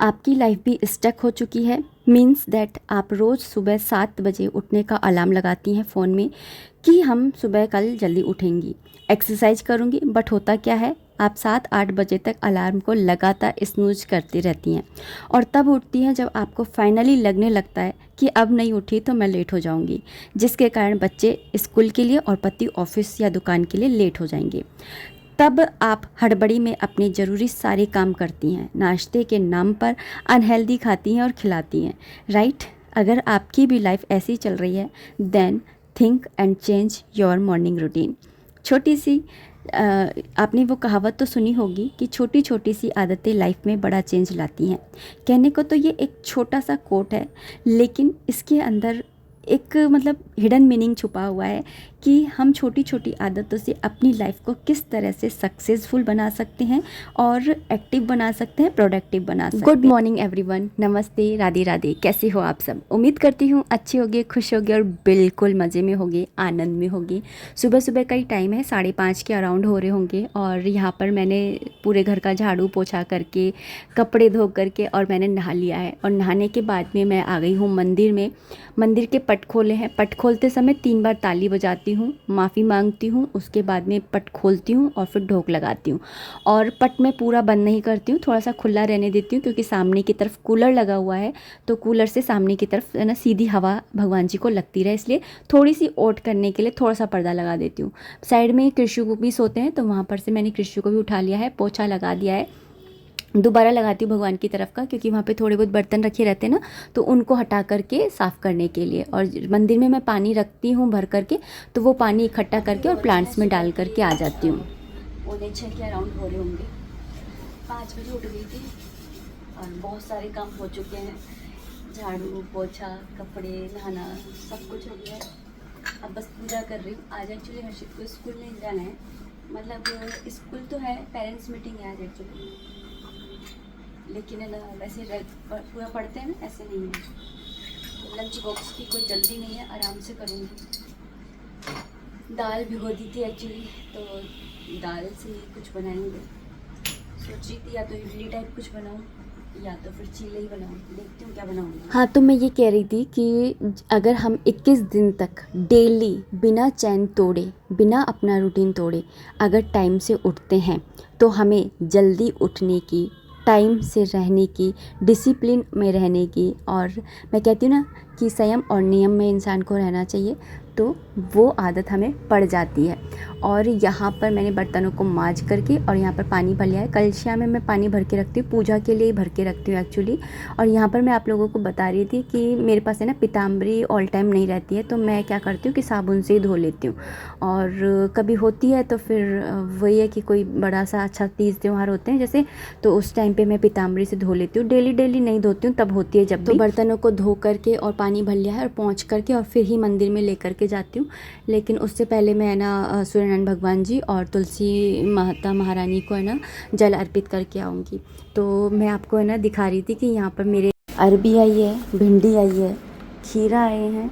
आपकी लाइफ भी स्टक हो चुकी है? मीन्स दैट आप रोज़ सुबह 7 बजे उठने का अलार्म लगाती हैं फ़ोन में कि हम सुबह कल जल्दी उठेंगी, एक्सरसाइज करूँगी, बट होता क्या है, आप 7-8 बजे तक अलार्म को लगातार स्नूज करती रहती हैं और तब उठती हैं जब आपको फाइनली लगने लगता है कि अब नहीं उठी तो मैं लेट हो जाऊंगी, जिसके कारण बच्चे स्कूल के लिए और पति ऑफिस या दुकान के लिए लेट हो जाएंगे। तब आप हड़बड़ी में अपने ज़रूरी सारे काम करती हैं, नाश्ते के नाम पर अनहेल्दी खाती हैं और खिलाती हैं, राइट? अगर आपकी भी लाइफ ऐसी चल रही है, then think and change your morning routine. छोटी सी आपने वो कहावत तो सुनी होगी कि छोटी छोटी सी आदतें लाइफ में बड़ा चेंज लाती हैं। कहने को तो ये एक छोटा सा कोट है, लेकिन इसके अंदर एक मतलब हिडन मीनिंग छुपा हुआ है कि हम छोटी छोटी आदतों से अपनी लाइफ को किस तरह से सक्सेसफुल बना सकते हैं और एक्टिव बना सकते हैं, प्रोडक्टिव बना सकते हैं। गुड मॉर्निंग एवरीवन, नमस्ते, राधे राधे। कैसे हो आप सब? उम्मीद करती हूँ अच्छे होगे, खुश होगे और बिल्कुल मज़े में होगे, आनंद में होगे। सुबह सुबह का ही टाइम है, 5:30 के अराउंड हो रहे होंगे और यहाँ पर मैंने पूरे घर का झाड़ू पोछा करके, कपड़े धो करके और मैंने नहा लिया है। और नहाने के बाद में मैं आ गई हूँ मंदिर में। मंदिर के पट खोले हैं, पट खोलते समय 3 बार ताली बजाती हूँ, माफ़ी मांगती हूँ, उसके बाद में पट खोलती हूँ और फिर ढोक लगाती हूँ। और पट में पूरा बंद नहीं करती हूँ, थोड़ा सा खुला रहने देती हूँ, क्योंकि सामने की तरफ कूलर लगा हुआ है, तो कूलर से सामने की तरफ है ना सीधी हवा भगवान जी को लगती रहे, इसलिए थोड़ी सी ओट करने के लिए थोड़ा सा पर्दा लगा देती हूँ। साइड में कृष्ण को भी सोते हैं, तो वहाँ पर से मैंने कृष्ण को भी उठा लिया है, पोछा लगा दिया है। दोबारा लगाती हूँ भगवान की तरफ का, क्योंकि वहाँ पे थोड़े बहुत बर्तन रखे रहते हैं ना, तो उनको हटा करके साफ़ करने के लिए। और मंदिर में मैं पानी रखती हूँ भर करके, तो वो पानी इकट्ठा करके और प्लांट्स में डाल करके आ जाती हूँ। 6:45 के अराउंड हो रहे होंगे, 5 बजे उठ गई थी और बहुत सारे काम हो चुके हैं, झाड़ू पोछा, कपड़े, नहाना, सब कुछ हो गया है। अब बस पूजा कर रही हूँ। आज एक्चुअली हर्षित को स्कूल नहीं जाना है, मतलब स्कूल तो है, पेरेंट्स मीटिंग है आज एक्चुअली, लेकिन है ना वैसे पूरा पढ़ते हैं ना, ऐसे नहीं है। तो लंच बॉक्स की कोई जल्दी नहीं है, आराम से करूँगी। दाल भिगो दी थी एक्चुअली, तो दाल से कुछ बनाएंगे। सोच रही थी या तो इडली टाइप कुछ बनाऊँ या तो फिर चीले ही बनाऊँ, देखती हूँ क्या बनाऊँगी। हाँ, तो मैं ये कह रही थी कि अगर हम 21 दिन तक डेली बिना चैन तोड़े, बिना अपना रूटीन तोड़े अगर टाइम से उठते हैं, तो हमें जल्दी उठने की, टाइम से रहने की, डिसिप्लिन में रहने की, और मैं कहती हूँ ना कि संयम और नियम में इंसान को रहना चाहिए, तो वो आदत हमें पड़ जाती है। और यहाँ पर मैंने बर्तनों को मांज करके और यहाँ पर पानी भर लिया है। कलशिया में मैं पानी भर के रखती हूँ, पूजा के लिए ही भर के रखती हूँ एक्चुअली। और यहाँ पर मैं आप लोगों को बता रही थी कि मेरे पास है ना पीताम्बरी ऑल टाइम नहीं रहती है, तो मैं क्या करती हूँ कि साबुन से ही धो लेती हूँ। और कभी होती है तो फिर वही है कि कोई बड़ा सा अच्छा तीज त्यौहार होते हैं जैसे, तो उस टाइम पे मैं पीताम्बरी से धो लेती हूँ। डेली डेली नहीं धोती हूँ, तब होती है जब तो बर्तनों को धो करके और पानी भर लिया है और पोंछ करके और फिर ही मंदिर में लेकर के जाती हूँ। लेकिन उससे पहले मैं है ना सूर्यनारायण भगवान जी और तुलसी माता महारानी को है ना जल अर्पित करके आऊँगी। तो मैं आपको है ना दिखा रही थी कि यहाँ पर मेरे अरबी आई है, भिंडी आई है, खीरा आए हैं,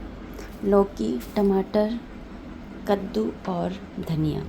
लौकी, टमाटर, कद्दू और धनिया।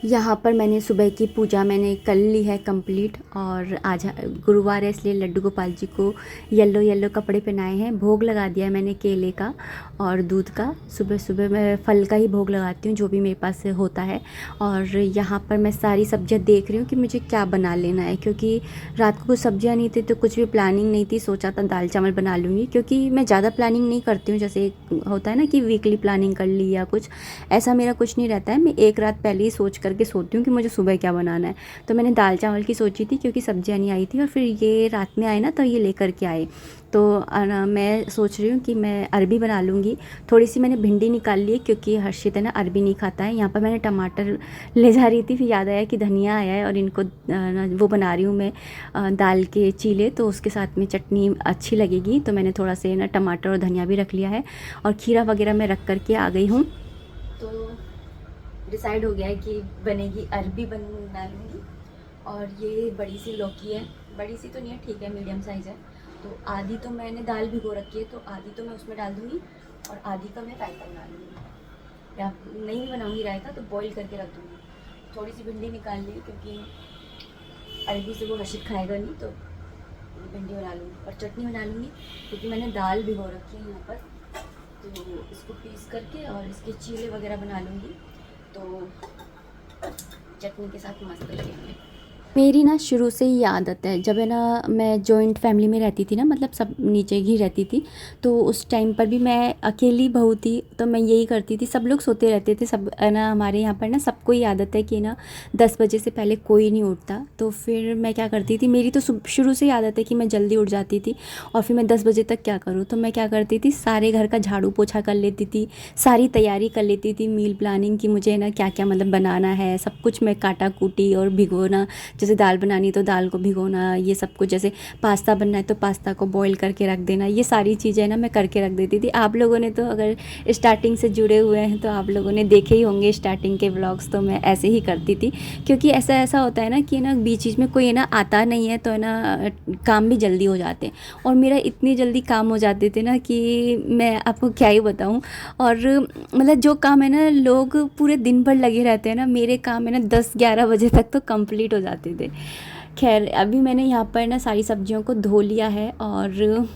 यहाँ पर मैंने सुबह की पूजा मैंने कर ली है कंप्लीट। और आज गुरुवार है, इसलिए लड्डू गोपाल जी को येलो येलो कपड़े पहनाए हैं। भोग लगा दिया है मैंने केले का और दूध का। सुबह सुबह मैं फल का ही भोग लगाती हूँ, जो भी मेरे पास होता है। और यहाँ पर मैं सारी सब्जियाँ देख रही हूँ कि मुझे क्या बना लेना है, क्योंकि रात को कुछ सब्जियाँ नहीं थी तो कुछ भी प्लानिंग नहीं थी। सोचा था दाल चावल बना लूँगी, क्योंकि मैं ज़्यादा प्लानिंग नहीं करती हूँ, जैसे होता है ना कि वीकली प्लानिंग कर ली या कुछ, ऐसा मेरा कुछ नहीं रहता है। मैं एक रात पहले ही सोच करके सोती हूँ कि मुझे सुबह क्या बनाना है। तो मैंने दाल चावल की सोची थी, क्योंकि सब्जियाँ नहीं आई थी और फिर ये रात में आए ना तो ये लेकर के आए। तो मैं सोच रही हूँ कि मैं अरबी बना लूँगी। थोड़ी सी मैंने भिंडी निकाल ली है, क्योंकि हर्षित है ना अरबी नहीं खाता है। यहाँ पर मैंने टमाटर ले जा रही थी, फिर याद आया कि धनिया आया है और इनको वो बना रही हूँ मैं दाल के चीले, तो उसके साथ में चटनी अच्छी लगेगी। तो मैंने थोड़ा से ना टमाटर और धनिया भी रख लिया है और खीरा वगैरह मैं रख करके आ गई हूँ। तो डिसाइड हो गया है कि बनेगी अरबी बना लूँगी। और ये बड़ी सी लौकी है, बड़ी सी तो नहीं है, ठीक है, मीडियम साइज़ है। तो आधी तो मैंने दाल भिगो रखी है, तो आधी तो मैं उसमें डाल दूँगी और आधी का मैं रायता बना लूँगी। या नहीं बनाऊँगी रायता तो बॉईल करके रख दूँगी। थोड़ी सी भिंडी निकाल ली, क्योंकि अरबी से वो हर्षित खाएगा नहीं, तो भिंडी बना लूँगी और चटनी बना लूँगी, क्योंकि मैंने दाल भिगो रखी है यहाँ पर। तो इसको पीस करके और इसके चीले वगैरह बना लूँगी, तो चटनी के साथ मस्त लगेंगे। मेरी ना शुरू से ही आदत है, जब है ना मैं जॉइंट फैमिली में रहती थी ना, मतलब सब नीचे ही रहती थी, तो उस टाइम पर भी मैं अकेली बहू थी, तो मैं यही करती थी। सब लोग सोते रहते थे, सब है ना हमारे यहाँ पर ना सबको ही आदत है कि ना 10 बजे से पहले कोई नहीं उठता। तो फिर मैं क्या करती थी, मेरी तो शुरू से ही आदत है कि मैं जल्दी उठ जाती थी, और फिर मैं 10 बजे तक क्या करूँ, तो मैं क्या करती थी, सारे घर का झाड़ू पोछा कर लेती थी, सारी तैयारी कर लेती थी, मील प्लानिंग की मुझे ना क्या क्या मतलब बनाना है, सब कुछ मैं काटा कूटी और भिगोना, जैसे दाल बनानी तो दाल को भिगोना, ये सब कुछ, जैसे पास्ता बनना है तो पास्ता को बॉईल करके रख देना, ये सारी चीज़ें ना मैं करके रख देती थी। आप लोगों ने तो अगर स्टार्टिंग से जुड़े हुए हैं तो आप लोगों ने देखे ही होंगे स्टार्टिंग के व्लॉग्स, तो मैं ऐसे ही करती थी, क्योंकि ऐसा होता है ना कि ना बीच में कोई है ना आता नहीं है, तो है ना काम भी जल्दी हो जाते हैं, और मेरा इतनी जल्दी काम हो जाते थे ना कि मैं आपको क्या ही बताऊँ। और मतलब जो काम है ना लोग पूरे दिन भर लगे रहते हैं ना, मेरे काम है ना 10-11 बजे तक तो कंप्लीट हो जाते थे। खैर अभी मैंने यहाँ पर ना सारी सब्जियों को धो लिया है, और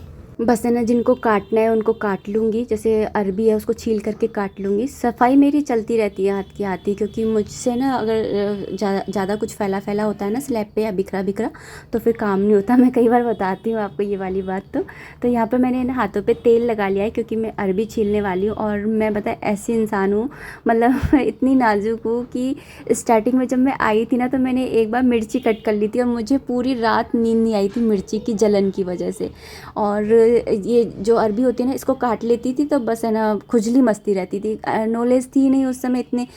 बस है ना जिनको काटना है उनको काट लूँगी, जैसे अरबी है उसको छील करके काट लूँगी। सफाई मेरी चलती रहती है हाथ की हाथ ही, क्योंकि मुझसे ना अगर ज़्यादा कुछ फैला होता है ना स्लैब पे या बिखरा तो फिर काम नहीं होता। मैं कई बार बताती हूँ आपको ये वाली बात। तो यहाँ पे मैंने ना हाथों पे तेल लगा लिया है, क्योंकि मैं अरबी छीलने वाली हूँ, और मैं पता है ऐसी इंसान हूँ, मतलब इतनी नाजुक हूँ कि स्टार्टिंग में जब मैं आई थी ना तो मैंने एक बार मिर्ची कट कर ली थी, और मुझे पूरी रात नींद नहीं आई थी मिर्ची की जलन की वजह से। और ये जो अरबी होती है ना इसको काट लेती थी तो बस है ना खुजली मचती रहती थी। नॉलेज थी नहीं उस समय, इतने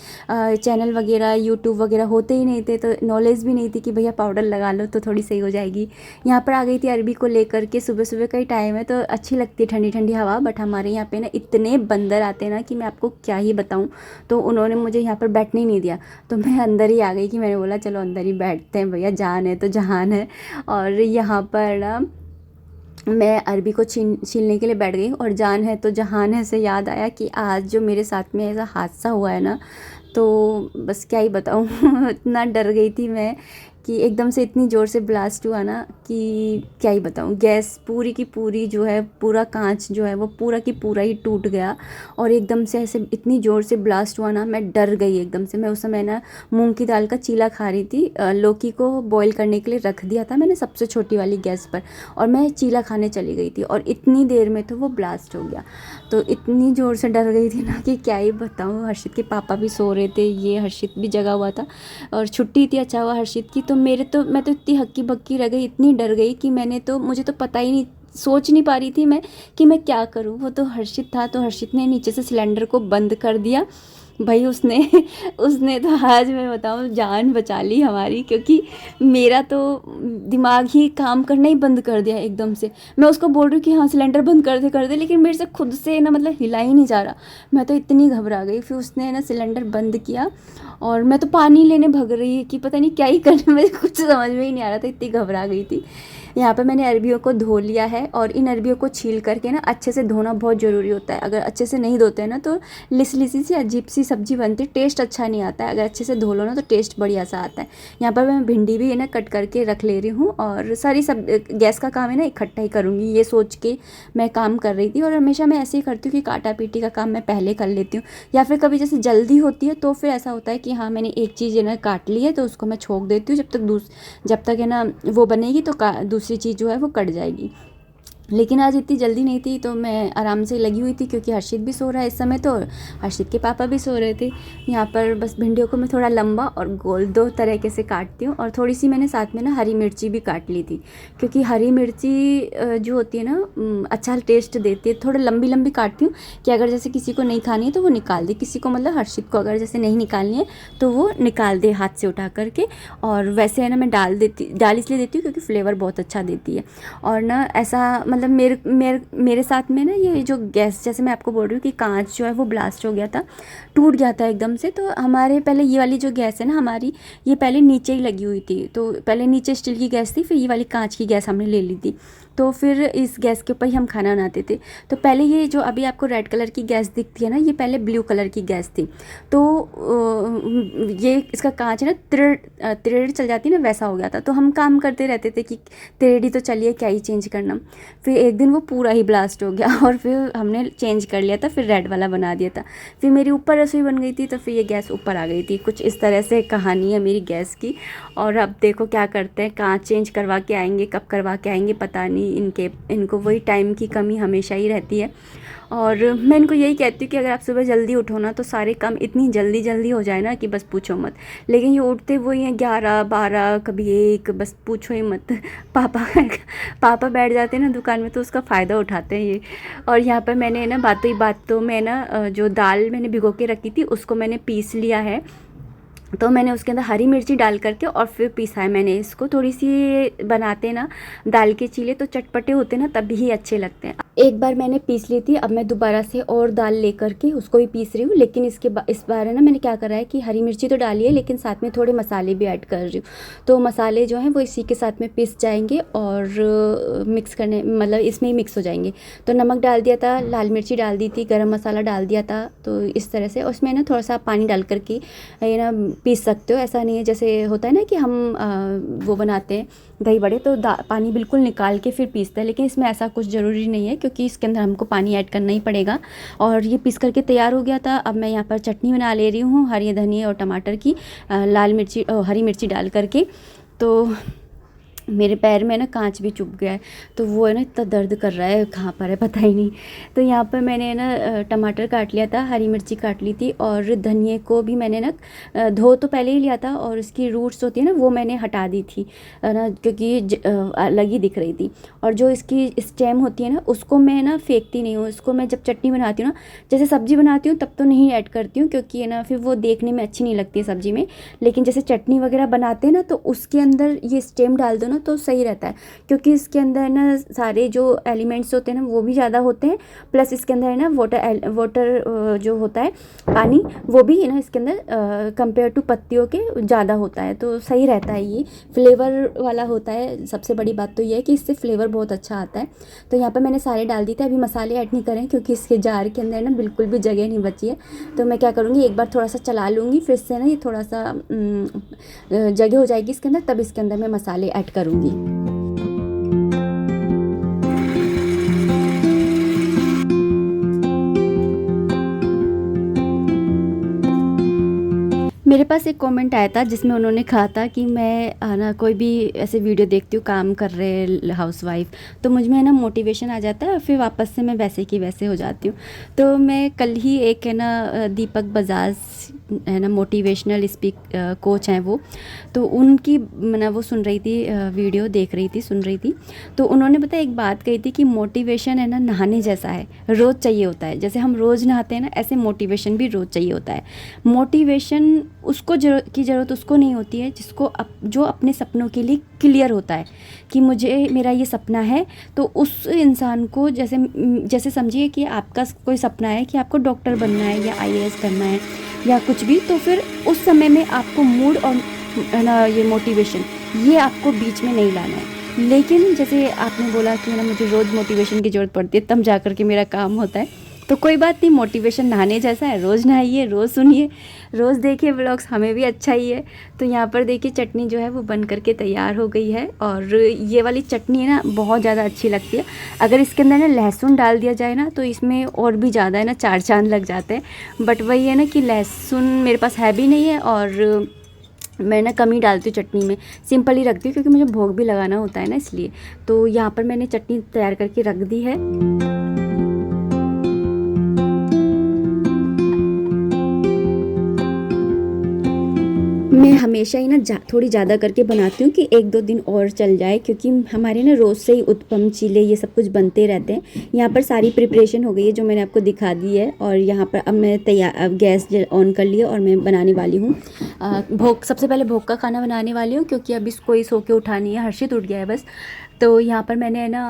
चैनल वगैरह यूट्यूब वगैरह होते ही नहीं थे, तो नॉलेज भी नहीं थी कि भैया पाउडर लगा लो तो थोड़ी सही हो जाएगी। यहाँ पर आ गई थी अरबी को लेकर के, सुबह सुबह का ही टाइम है तो अच्छी लगती है ठंडी ठंडी हवा, बट हमारे यहाँ पे ना इतने बंदर आते हैं ना कि मैं आपको क्या ही बताऊँ। तो उन्होंने मुझे यहाँ पर बैठने ही नहीं दिया, तो मैं अंदर ही आ गई कि मैंने बोला चलो अंदर ही बैठते हैं भैया, जान है तो जहान है। और यहाँ पर ना मैं अरबी को छीलने के लिए बैठ गई, और जान है तो जहान है से याद आया कि आज जो मेरे साथ में ऐसा हादसा हुआ है ना, तो बस क्या ही बताऊँ। इतना डर गई थी मैं कि एकदम से इतनी ज़ोर से ब्लास्ट हुआ ना कि क्या ही बताऊँ। गैस पूरी की पूरी जो है, पूरा कांच जो है वो पूरा की पूरा ही टूट गया, और एकदम से ऐसे इतनी ज़ोर से ब्लास्ट हुआ ना, मैं डर गई एकदम से। मैं उस समय ना मूंग की दाल का चीला खा रही थी, लौकी को बॉईल करने के लिए रख दिया था मैंने सबसे छोटी वाली गैस पर, और मैं चीला खाने चली गई थी, और इतनी देर में तो वो ब्लास्ट हो गया। तो इतनी ज़ोर से डर गई थी ना कि क्या ही बताऊँ। हर्षित के पापा भी सो रहे थे, ये हर्षित भी जगा हुआ था, और छुट्टी थी, अच्छा हुआ हर्षित की। तो मैं तो इतनी हक्की बक्की रह गई, इतनी डर गई कि मुझे तो पता ही नहीं, सोच नहीं पा रही थी मैं कि मैं क्या करूँ। वो तो हर्षित था, तो हर्षित ने नीचे से सिलेंडर को बंद कर दिया भाई। उसने उसने तो आज मैं बताऊँ जान बचा ली हमारी, क्योंकि मेरा तो दिमाग ही काम करना ही बंद कर दिया एकदम से। मैं उसको बोल रही हूँ कि हाँ सिलेंडर बंद कर दे, लेकिन मेरे से खुद से ना मतलब हिला ही नहीं जा रहा। मैं तो इतनी घबरा गई। फिर उसने ना सिलेंडर बंद किया, और मैं तो पानी लेने भग रही कि पता नहीं क्या ही करने, मुझे कुछ समझ में ही नहीं आ रहा था, इतनी घबरा गई थी। यहाँ पे मैंने अरबियों को धो लिया है, और इन अरबियों को छील करके ना अच्छे से धोना बहुत ज़रूरी होता है। अगर अच्छे से नहीं धोते हैं ना तो लिसी सी अजीब सी सब्जी बनती है, टेस्ट अच्छा नहीं आता है। अगर अच्छे से धो लो ना तो टेस्ट बढ़िया सा आता है। यहाँ पर मैं भिंडी भी है ना कट करके रख ले रही हूँ, और सारी सब गैस का काम है ना इकट्ठा ही करूँगी, ये सोच के मैं काम कर रही थी। और हमेशा मैं ऐसे ही करती हूँ कि काटा पीटी का काम मैं पहले कर लेती हूँ, या फिर कभी जैसे जल्दी होती है तो फिर ऐसा होता है कि हाँ मैंने एक चीज़ है ना काट ली है तो उसको मैं छोड़ देती हूँ, जब तक है ना वो बनेगी तो दूसरी चीज़ जो है वो कट जाएगी। लेकिन आज इतनी जल्दी नहीं थी, तो मैं आराम से लगी हुई थी, क्योंकि हर्षित भी सो रहा है इस समय, तो हर्षित के पापा भी सो रहे थे। यहाँ पर बस भिंडियों को मैं थोड़ा लंबा और गोल दो तरीके से काटती हूँ, और थोड़ी सी मैंने साथ में ना हरी मिर्ची भी काट ली थी, क्योंकि हरी मिर्ची जो होती है ना अच्छा टेस्ट देती है। थोड़ा लंबी लंबी काटती हूँ कि अगर जैसे किसी को नहीं खानी है तो वो निकाल दे, किसी को मतलब हर्षित को अगर जैसे नहीं निकालनी है तो वो निकाल दे हाथ से उठा करके। और वैसे है ना मैं डाल इसलिए देती हूँ क्योंकि फ्लेवर बहुत अच्छा देती है। और ना ऐसा मतलब मेरे साथ में ना ये जो गैस, जैसे मैं आपको बोल रही हूँ कि कांच जो है वो ब्लास्ट हो गया था, टूट गया था एकदम से। तो हमारे पहले ये वाली जो गैस है ना हमारी, ये पहले नीचे ही लगी हुई थी, तो पहले नीचे स्टील की गैस थी, फिर ये वाली कांच की गैस हमने ले ली थी। तो फिर इस गैस के ऊपर ही हम खाना बनाते थे। तो पहले ये जो अभी आपको रेड कलर की गैस दिखती है ना, ये पहले ब्लू कलर की गैस थी। तो ये इसका कांच है ना तिरेड़ चल जाती है ना, वैसा हो गया था। तो हम काम करते रहते थे कि तिरेड़ी तो चलिए क्या ही चेंज करना। फिर एक दिन वो पूरा ही ब्लास्ट हो गया और फिर हमने चेंज कर लिया था, फिर रेड वाला बना दिया था। फिर मेरी ऊपर रसोई बन गई थी, तो फिर ये गैस ऊपर आ गई थी। कुछ इस तरह से कहानी है मेरी गैस की। और अब देखो क्या करते हैं, कांच चेंज करवा के आएंगे, कब करवा के आएंगे पता नहीं। इनको वही टाइम की कमी हमेशा ही रहती है। और मैं इनको यही कहती हूँ कि अगर आप सुबह जल्दी उठो ना, तो सारे काम इतनी जल्दी हो जाए ना कि बस पूछो मत। लेकिन ये उठते वही हैं 11-12, कभी 1, बस पूछो ही मत। पापा बैठ जाते हैं ना दुकान में, तो उसका फ़ायदा उठाते हैं ये। और यहाँ पर मैंने ना बात तो मैं ना जो दाल मैंने भिगो के रखी थी उसको मैंने पीस लिया है। तो मैंने उसके अंदर हरी मिर्ची डाल करके और फिर पीसा है मैंने इसको। थोड़ी सी बनाते ना दाल के चीले तो चटपटे होते ना, तभी ही अच्छे लगते हैं। एक बार मैंने पीस ली थी, अब मैं दोबारा से और दाल लेकर के उसको भी पीस रही हूँ। लेकिन इस बार है ना, मैंने क्या करा है कि हरी मिर्ची तो डाली है, लेकिन साथ में थोड़े मसाले भी ऐड कर रही हूँ। तो मसाले जो हैं वो इसी के साथ में पीस जाएंगे और मिक्स करने, मतलब इसमें ही मिक्स हो जाएंगे। तो नमक डाल दिया था, लाल मिर्ची डाल दी थी, गरम मसाला डाल दिया था। तो इस तरह से उसमें ना थोड़ा सा पानी डाल करके ये ना पीस सकते हो। ऐसा नहीं है जैसे होता है ना कि हम वो बनाते हैं दही बड़े, तो पानी बिल्कुल निकाल के फिर पीसते हैं। लेकिन इसमें ऐसा कुछ ज़रूरी नहीं है, क्योंकि इसके अंदर हमको पानी ऐड करना ही पड़ेगा। और ये पीस करके तैयार हो गया था। अब मैं यहाँ पर चटनी बना ले रही हूँ हरी धनिया और टमाटर की, लाल मिर्ची हरी मिर्ची डाल करके। तो मेरे पैर में ना कांच भी चुभ गया है, तो वो है ना इतना दर्द कर रहा है, कहाँ पर है पता ही नहीं। तो यहाँ पर मैंने ना टमाटर काट लिया था, हरी मिर्ची काट ली थी, और धनिए को भी मैंने ना धो तो पहले ही लिया था, और इसकी रूट्स होती है ना वो मैंने हटा दी थी ना, क्योंकि अलग ही दिख रही थी। और जो इसकी स्टेम होती है ना, उसको मैं ना फेंकती नहीं हूँ। इसको मैं जब चटनी बनाती हूँ ना, जैसे सब्ज़ी बनाती हूँ तब तो नहीं ऐड करती हूँ, क्योंकि है ना फिर वो देखने में अच्छी नहीं लगती है सब्ज़ी में। लेकिन जैसे चटनी वगैरह बनाते हैं ना, तो उसके अंदर ये स्टेम डाल दो ना तो सही रहता है, क्योंकि इसके अंदर ना सारे जो एलिमेंट्स होते हैं ना वो भी ज़्यादा होते हैं, प्लस इसके अंदर है ना वाटर जो होता है पानी, वो भी है ना इसके अंदर कंपेयर टू पत्तियों के ज़्यादा होता है। तो सही रहता है, ये फ्लेवर वाला होता है। सबसे बड़ी बात तो ये है कि इससे फ्लेवर बहुत अच्छा आता है। तो यहाँ पर मैंने सारे डाल दिए थे। अभी मसाले ऐड नहीं करें, क्योंकि इसके जार के अंदर ना बिल्कुल भी जगह नहीं बची है। तो मैं क्या करूँगी, एक बार थोड़ा सा चला लूँगी, फिर से ना ये थोड़ा सा जगह हो जाएगी इसके अंदर, तब इसके अंदर मैं मसाले ऐड करूँगी। मेरे पास एक कमेंट आया था जिसमें उन्होंने कहा था कि मैं ना कोई भी ऐसे वीडियो देखती हूँ काम कर रहे हाउसवाइफ, तो मुझ में है ना मोटिवेशन आ जाता है और फिर वापस से मैं वैसे की वैसे हो जाती हूँ। तो मैं कल ही एक है ना दीपक बजाज है ना मोटिवेशनल कोच हैं वो, तो उनकी मैं वो सुन रही थी, वीडियो देख रही थी, सुन रही थी। तो उन्होंने पता एक बात कही थी कि मोटिवेशन है ना नहाने जैसा है, रोज़ चाहिए होता है। जैसे हम रोज़ नहाते हैं ना, ऐसे मोटिवेशन भी रोज़ चाहिए होता है। मोटिवेशन उसको ज़रूरत उसको नहीं होती है जिसको जो अपने सपनों के लिए क्लियर होता है कि मुझे मेरा ये सपना है। तो उस इंसान को जैसे समझिए कि आपका कोई सपना है कि आपको डॉक्टर बनना है या IAS करना है या कुछ भी, तो फिर उस समय में आपको मूड और ना ये मोटिवेशन ये आपको बीच में नहीं लाना है। लेकिन जैसे आपने बोला कि ना मुझे रोज़ मोटिवेशन की ज़रूरत पड़ती है तब जा कर के मेरा काम होता है, तो कोई बात नहीं, मोटिवेशन नहाने जैसा है, रोज़ नहाइए, रोज़ सुनिए, रोज़ देखिए व्लॉग्स, हमें भी अच्छा ही है। तो यहाँ पर देखिए चटनी जो है वो बन करके तैयार हो गई है, और ये वाली चटनी है ना बहुत ज़्यादा अच्छी लगती है। अगर इसके अंदर ना लहसुन डाल दिया जाए ना तो इसमें और भी ज़्यादा है ना 4 चांद लग जाते हैं। बट वही है ना कि लहसुन मेरे पास है भी नहीं है, और मैं ना कम ही डालती हूँ चटनी में, सिंपल ही रखती हूँ, क्योंकि मुझे भोग भी लगाना होता है ना इसलिए। तो यहाँ पर मैंने चटनी तैयार करके रख दी है। मैं हमेशा ही ना थोड़ी ज़्यादा करके बनाती हूँ कि 1-2 दिन और चल जाए, क्योंकि हमारे ना रोज़ से ही उत्पम चीले ये सब कुछ बनते रहते हैं। यहाँ पर सारी प्रिपरेशन हो गई है जो मैंने आपको दिखा दी है, और यहाँ पर अब मैं अब गैस ऑन कर लिया और मैं बनाने वाली हूँ सबसे पहले भोग का खाना बनाने वाली हूँ, क्योंकि अभी कोई सो के उठा नहीं है, हर्षित उठ गया है बस। तो यहाँ पर मैंने है ना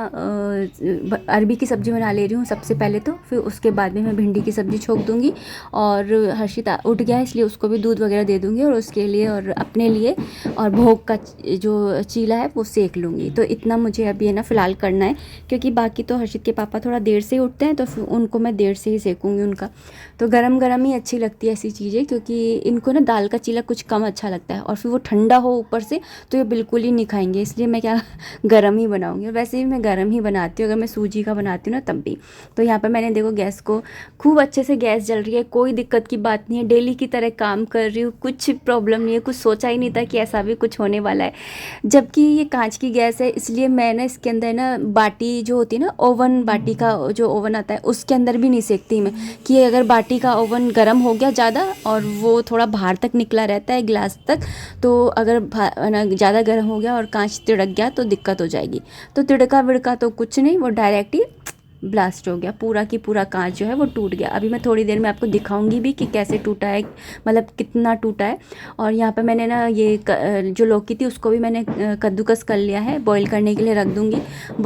अरबी की सब्ज़ी बना ले रही हूँ सबसे पहले, तो फिर उसके बाद में मैं भिंडी की सब्ज़ी छोंक दूँगी। और हर्षित उठ गया है इसलिए उसको भी दूध वगैरह दे दूँगी और उसके लिए, और और अपने लिए और भोग का जो चीला है वो सेक लूँगी। तो इतना मुझे अभी है ना फ़िलहाल करना है, क्योंकि बाकी तो हर्षित के पापा थोड़ा देर से ही उठते हैं, तो फिर उनको मैं देर से ही सेकूँगी उनका। तो गरम गरम ही अच्छी लगती है ऐसी चीज़ें, क्योंकि इनको ना दाल का चीला कुछ कम अच्छा लगता है, और फिर वो ठंडा हो ऊपर से तो ये बिल्कुल ही नहीं खाएंगे, इसलिए मैं क्या गरम ही बनाऊँगी। और वैसे भी मैं गरम ही बनाती हूँ, अगर मैं सूजी का बनाती हूँ ना तब भी। तो यहाँ पर मैंने देखो गैस को खूब अच्छे से, गैस जल रही है, कोई दिक्कत की बात नहीं है, डेली की तरह काम कर रही हूँ, कुछ प्रॉब्लम नहीं है, कुछ सोचा ही नहीं था कि ऐसा भी कुछ होने वाला है। जबकि ये कांच की गैस है, इसलिए मैं ना इसके अंदर ना बाटी जो होती है ना, ओवन, बाटी का जो ओवन आता है उसके अंदर भी नहीं सेकती मैं, कि अगर बाटी का ओवन गर्म हो गया ज़्यादा और वो थोड़ा बाहर तक निकला रहता है ग्लास तक, तो अगर ज़्यादा गर्म हो गया और कांच तिड़क गया तो दिक्कत हो जाएगी। तो तिड़का विड़का तो कुछ नहीं, वो डायरेक्ट ही ब्लास्ट हो गया, पूरा की पूरा कांच जो है वो टूट गया। अभी मैं थोड़ी देर में आपको दिखाऊंगी भी कि कैसे टूटा है, मतलब कितना टूटा है। और यहाँ पे मैंने ना ये जो लौकी थी उसको भी मैंने कद्दूकस कर लिया है, बॉईल करने के लिए रख दूँगी।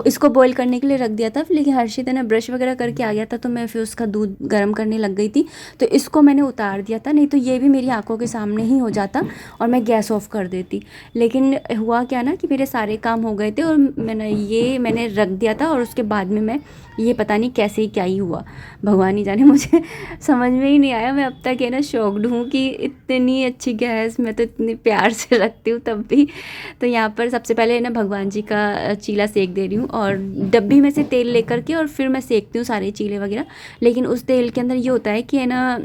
इसको बॉईल करने के लिए रख दिया था, लेकिन हर्षित ने ब्रश वगैरह करके आ गया था, तो मैं फिर उसका दूध गर्म करने लग गई थी, तो इसको मैंने उतार दिया था, नहीं तो ये भी मेरी आँखों के सामने ही हो जाता और मैं गैस ऑफ कर देती। लेकिन हुआ क्या ना कि मेरे सारे काम हो गए थे और मैंने रख दिया था, और उसके बाद में मैं ये पता नहीं कैसे ही क्या ही हुआ, भगवान ही जाने, मुझे समझ में ही नहीं आया। मैं अब तक है ना शॉक्ड हूँ कि इतनी अच्छी गैस मैं तो इतनी प्यार से रखती हूँ तब भी। तो यहाँ पर सबसे पहले ना भगवान जी का चीला सेक दे रही हूँ, और डब्बी में से तेल लेकर के और फिर मैं सेकती हूँ सारे चीले वगैरह। लेकिन उस तेल के अंदर ये होता है कि है ना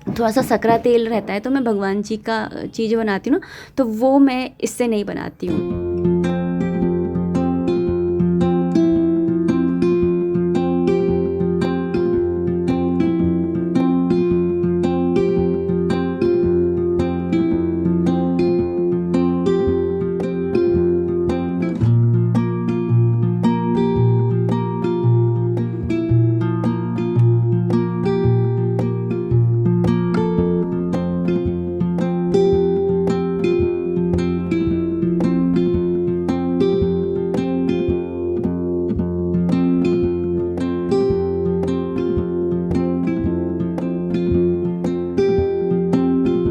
थोड़ा सा सकरा तेल रहता है, तो मैं भगवान जी का चीज़ें बनाती हूँ ना, तो वो मैं इससे नहीं बनाती हूँ।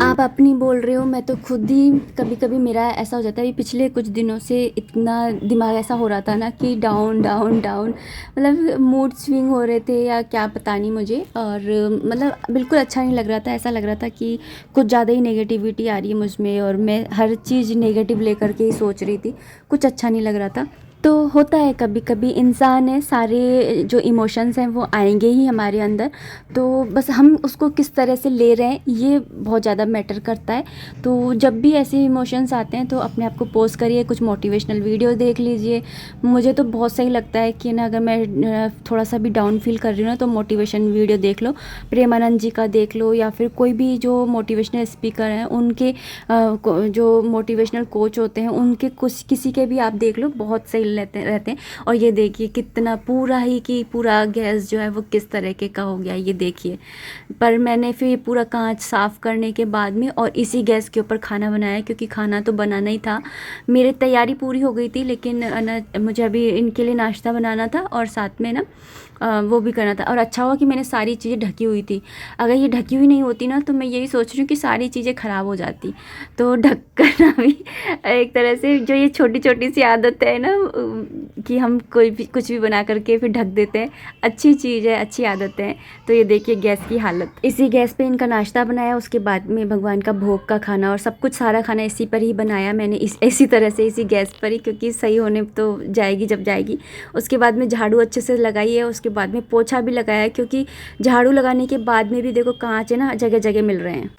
आप अपनी बोल रहे हो, मैं तो खुद ही कभी कभी मेरा ऐसा हो जाता है। पिछले कुछ दिनों से इतना दिमाग ऐसा हो रहा था ना कि डाउन डाउन डाउन, मतलब मूड स्विंग हो रहे थे या क्या पता नहीं मुझे, और मतलब बिल्कुल अच्छा नहीं लग रहा था। ऐसा लग रहा था कि कुछ ज़्यादा ही नेगेटिविटी आ रही है मुझ में, और मैं हर चीज़ नेगेटिव लेकर के ही सोच रही थी, कुछ अच्छा नहीं लग रहा था। तो होता है कभी कभी, इंसान है, सारे जो इमोशंस हैं वो आएंगे ही हमारे अंदर, तो बस हम उसको किस तरह से ले रहे हैं ये बहुत ज़्यादा मैटर करता है। तो जब भी ऐसे इमोशंस आते हैं तो अपने आप को पोज करिए, कुछ मोटिवेशनल वीडियो देख लीजिए। मुझे तो बहुत सही लगता है कि ना अगर मैं थोड़ा सा भी डाउन फील कर रही हूँ ना, तो मोटिवेशन वीडियो देख लो, प्रेमानंद जी का देख लो, या फिर कोई भी जो मोटिवेशनल स्पीकर हैं उनके जो मोटिवेशनल कोच होते हैं उनके कुछ किसी के भी आप देख लो, बहुत सही रहते हैं। और ये देखिए कितना पूरा ही कि पूरा गैस जो है वो किस तरीके का हो गया, ये देखिए। पर मैंने फिर पूरा कांच साफ़ करने के बाद में और इसी गैस के ऊपर खाना बनाया, क्योंकि खाना तो बनाना ही था। मेरी तैयारी पूरी हो गई थी, लेकिन ना मुझे अभी इनके लिए नाश्ता बनाना था और साथ में ना वो भी करना था। और अच्छा हुआ कि मैंने सारी चीज़ें ढकी हुई थी, अगर ये ढकी हुई नहीं होती ना तो मैं यही सोच रही हूँ कि सारी चीज़ें ख़राब हो जाती। तो ढक करना भी एक तरह से जो ये छोटी छोटी सी आदत है ना कि हम कोई भी कुछ भी बना करके फिर ढक देते हैं, अच्छी चीज़ है, अच्छी आदत है। तो ये देखिए गैस की हालत, इसी गैस पे इनका नाश्ता बनाया, उसके बाद में भगवान का भोग का खाना और सब कुछ सारा खाना इसी पर ही बनाया मैंने, इसी तरह से इसी गैस पर ही, क्योंकि सही होने तो जाएगी जब जाएगी। उसके बाद में झाड़ू अच्छे से लगाई है, उसके बाद में पोछा भी लगाया है, क्योंकि झाड़ू लगाने के बाद में भी देखो कांच है ना जगह जगह मिल रहे हैं।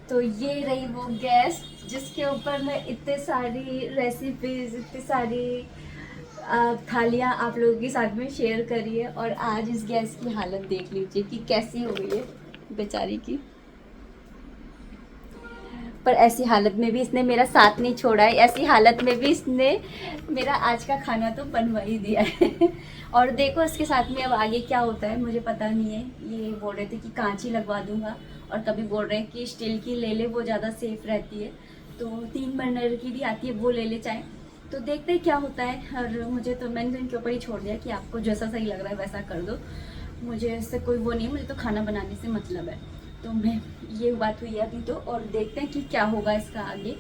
तो ये रही वो गैस जिसके ऊपर मैं इतने सारी रेसिपीज़, इतनी सारी थालियाँ आप लोगों के साथ में शेयर करी है। और आज इस गैस की हालत देख लीजिए कि कैसी हो गई है बेचारी की। पर ऐसी हालत में भी इसने मेरा साथ नहीं छोड़ा है, ऐसी हालत में भी इसने मेरा आज का खाना तो बनवा ही दिया है। और देखो इसके साथ में अब आगे क्या होता है मुझे पता नहीं है। ये बोल रहे थे कि कांच ही लगवा दूंगा, और कभी बोल रहे हैं कि स्टील की ले ले, वो ज़्यादा सेफ रहती है। तो 3 बर्नर की भी आती है, वो ले ले चाहे। तो देखते हैं क्या होता है। और मुझे तो मैंने तो इनके ऊपर ही छोड़ दिया कि आपको जैसा सही लग रहा है वैसा कर दो, मुझे इससे कोई वो नहीं, मुझे तो खाना बनाने से मतलब है। तो मैं ये बात हुई है अभी तो, और देखते हैं कि क्या होगा इसका आगे।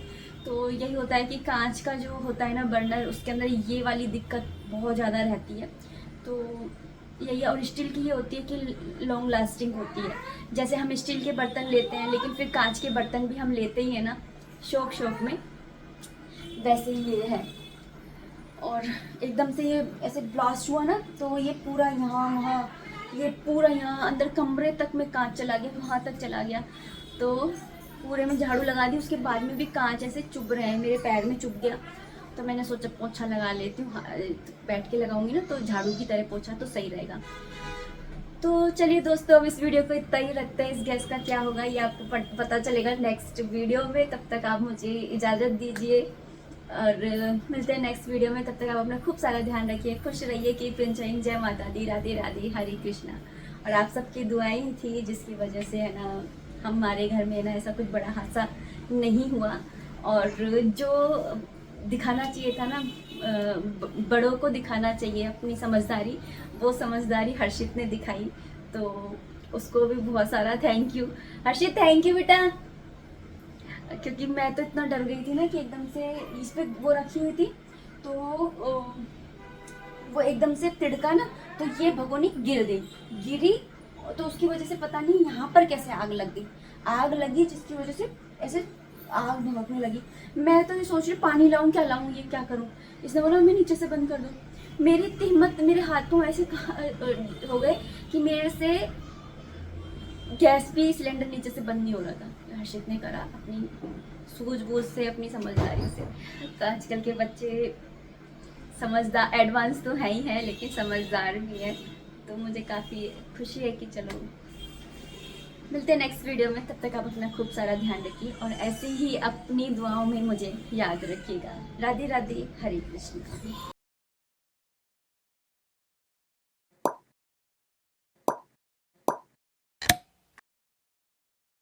तो यही होता है कि कांच का जो होता है ना बर्नर, उसके अंदर ये वाली दिक्कत बहुत ज़्यादा रहती है। तो यही, और स्टील की ये होती है कि लॉन्ग लास्टिंग होती है। जैसे हम स्टील के बर्तन लेते हैं लेकिन फिर कांच के बर्तन भी हम लेते ही हैं ना शौक में, वैसे ही ये है। और एकदम से ये ऐसे ब्लास्ट हुआ ना, तो ये पूरा यहाँ ये पूरा यहाँ अंदर कमरे तक में कांच चला गया, वहाँ तक चला गया। तो पूरे में झाड़ू लगा दी, उसके बाद में भी कांच ऐसे चुभ रहे हैं, मेरे पैर में चुभ गया। तो मैंने सोचा पोछा लगा लेती हूँ, बैठ के लगाऊंगी ना तो झाड़ू की तरह पोछा तो सही रहेगा। तो चलिए दोस्तों, अब इस वीडियो को इतना ही रखते हैं। इस गैस का क्या होगा ये आपको पता चलेगा नेक्स्ट वीडियो में। तब तक आप मुझे इजाज़त दीजिए और मिलते हैं नेक्स्ट वीडियो में। तब तक आप अपना खूब सारा ध्यान रखिए, खुश रहिए, कीप एंजॉयिंग। जय माता दी, राधे राधे, हरे कृष्णा। और आप सबकी दुआएं थी जिसकी वजह से है ना हमारे घर में ना ऐसा कुछ बड़ा हादसा नहीं हुआ। और जो दिखाना चाहिए था ना, बड़ों को दिखाना चाहिए अपनी समझदारी, वो समझदारी हर्षित ने दिखाई। तो उसको भी बहुत सारा thank you Harshit, thank you बेटा। क्योंकि मैं तो इतना डर गई थी ना कि एकदम से इस पे वो रखी हुई थी, तो वो एकदम से तिड़का ना, तो ये भगोनी गिरी। तो उसकी वजह से पता नहीं यहाँ पर कैसे आग लगी जिसकी वजह से ऐसे आग भड़कने लगी। मैं तो ये सोच रही पानी लाऊं, क्या लाऊं, ये क्या करूं। इसने बोला मैं नीचे से बंद कर दूं। मेरी इतनी हिम्मत, मेरे हाथों ऐसे हो गए कि मेरे से गैस भी, सिलेंडर नीचे से बंद नहीं हो रहा था। हर्षित ने करा अपनी सूझबूझ से, अपनी समझदारी से। तो आजकल के बच्चे समझदार, एडवांस तो है ही है लेकिन समझदार भी है। तो मुझे काफ़ी खुशी है कि चलो मिलते हैं नेक्स्ट वीडियो में। तब तक आप अपना खूब सारा ध्यान रखिए और ऐसे ही अपनी दुआओं में मुझे याद रखिएगा। राधे राधे, हरे कृष्ण।